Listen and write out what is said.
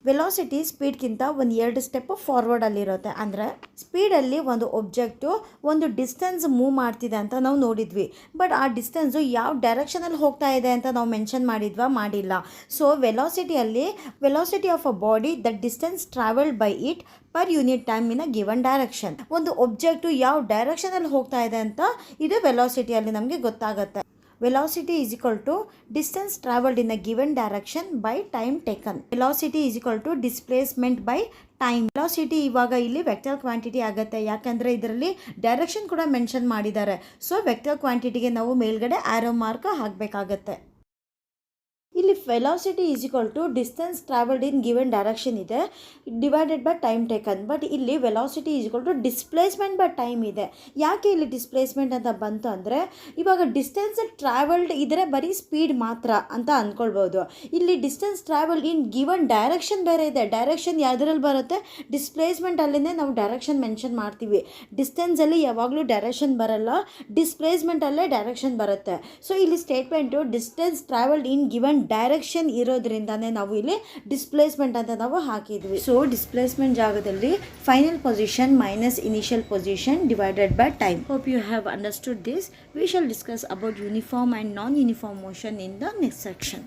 Velocity ಸ್ಪೀಡ್ಗಿಂತ ಒಂದು 2 step ಫಾರ್ವರ್ಡಲ್ಲಿರುತ್ತೆ. ಅಂದರೆ ಸ್ಪೀಡಲ್ಲಿ ಒಂದು ಒಬ್ಜೆಕ್ಟು ಒಂದು ಡಿಸ್ಟೆನ್ಸ್ ಮೂವ್ ಮಾಡ್ತಿದೆ ಅಂತ ನಾವು ನೋಡಿದ್ವಿ. ಬಟ್ ಆ ಡಿಸ್ಟೆನ್ಸು ಯಾವ ಡೈರೆಕ್ಷನಲ್ಲಿ ಹೋಗ್ತಾ ಇದೆ ಅಂತ ನಾವು ಮೆನ್ಷನ್ ಮಾಡಿಲ್ಲ. So velocity of a body the distance travelled by it per unit time in a given direction. ಒಂದು ಒಬ್ಜೆಕ್ಟು ಯಾವ ಡೈರೆಕ್ಷನಲ್ಲಿ ಹೋಗ್ತಾ ಇದೆ ಅಂತ ಇದು ವೆಲಾಸಿಟಿಯಲ್ಲಿ ನಮಗೆ ಗೊತ್ತಾಗುತ್ತೆ. Velocity is equal to distance traveled in a given direction by time taken. Velocity is equal to displacement by time. Velocity ಇವಾಗ ಇಲ್ಲಿ ವೆಕ್ಟರ್ ಕ್ವಾಂಟಿಟಿ ಆಗುತ್ತೆ, ಯಾಕಂದರೆ ಇದರಲ್ಲಿ ಡೈರೆಕ್ಷನ್ ಕೂಡ ಮೆನ್ಷನ್ ಮಾಡಿದ್ದಾರೆ. ಸೊ ವೆಕ್ಟರ್ ಕ್ವಾಂಟಿಟಿಗೆ ನಾವು ಮೇಲ್ಗಡೆ ಆರೋ ಮಾರ್ಕ್ ಹಾಕಬೇಕಾಗತ್ತೆ. ಇಲ್ಲಿ velocity is equal to distance travelled in given direction ಇದೆ divided by time taken. But ಇಲ್ಲಿ velocity is equal to displacement by time ಇದೆ. ಯಾಕೆ ಇಲ್ಲಿ ಡಿಸ್ಪ್ಲೇಸ್ಮೆಂಟ್ ಅಂತ ಬಂತು ಅಂದರೆ ಇವಾಗ ಡಿಸ್ಟೆನ್ಸ್ ಟ್ರಾವೆಲ್ಡ್ ಇದ್ದರೆ ಬರೀ ಸ್ಪೀಡ್ ಮಾತ್ರ ಅಂತ ಅಂದ್ಕೊಳ್ಬೋದು. ಇಲ್ಲಿ distance travelled in given direction ಬೇರೆ ಇದೆ. ಡೈರೆಕ್ಷನ್ ಯಾವುದ್ರಲ್ಲಿ ಬರುತ್ತೆ? ಡಿಸ್ಪ್ಲೇಸ್ಮೆಂಟಲ್ಲೇ ನಾವು ಡೈರೆಕ್ಷನ್ ಮೆನ್ಷನ್ ಮಾಡ್ತೀವಿ. ಡಿಸ್ಟೆನ್ಸಲ್ಲಿ ಯಾವಾಗಲೂ ಡೈರೆಕ್ಷನ್ ಬರಲ್ಲ, ಡಿಸ್ಪ್ಲೇಸ್ಮೆಂಟಲ್ಲೇ ಡೈರೆಕ್ಷನ್ ಬರುತ್ತೆ. ಸೊ ಇಲ್ಲಿ statement distance travelled in given direction ಇರೋದ್ರಿಂದಾನೇ ನಾವು ಇಲ್ಲಿ ಡಿಸ್ಪ್ಲೇಸ್ಮೆಂಟ್ ಅಂತ ನಾವು ಹಾಕಿದ್ವಿ. ಸೊ ಡಿಸ್ಪ್ಲೇಸ್ಮೆಂಟ್ ಜಾಗದಲ್ಲಿ final position minus initial position divided by time. Hope you have understood this. We shall discuss about uniform and non-uniform motion in the next section.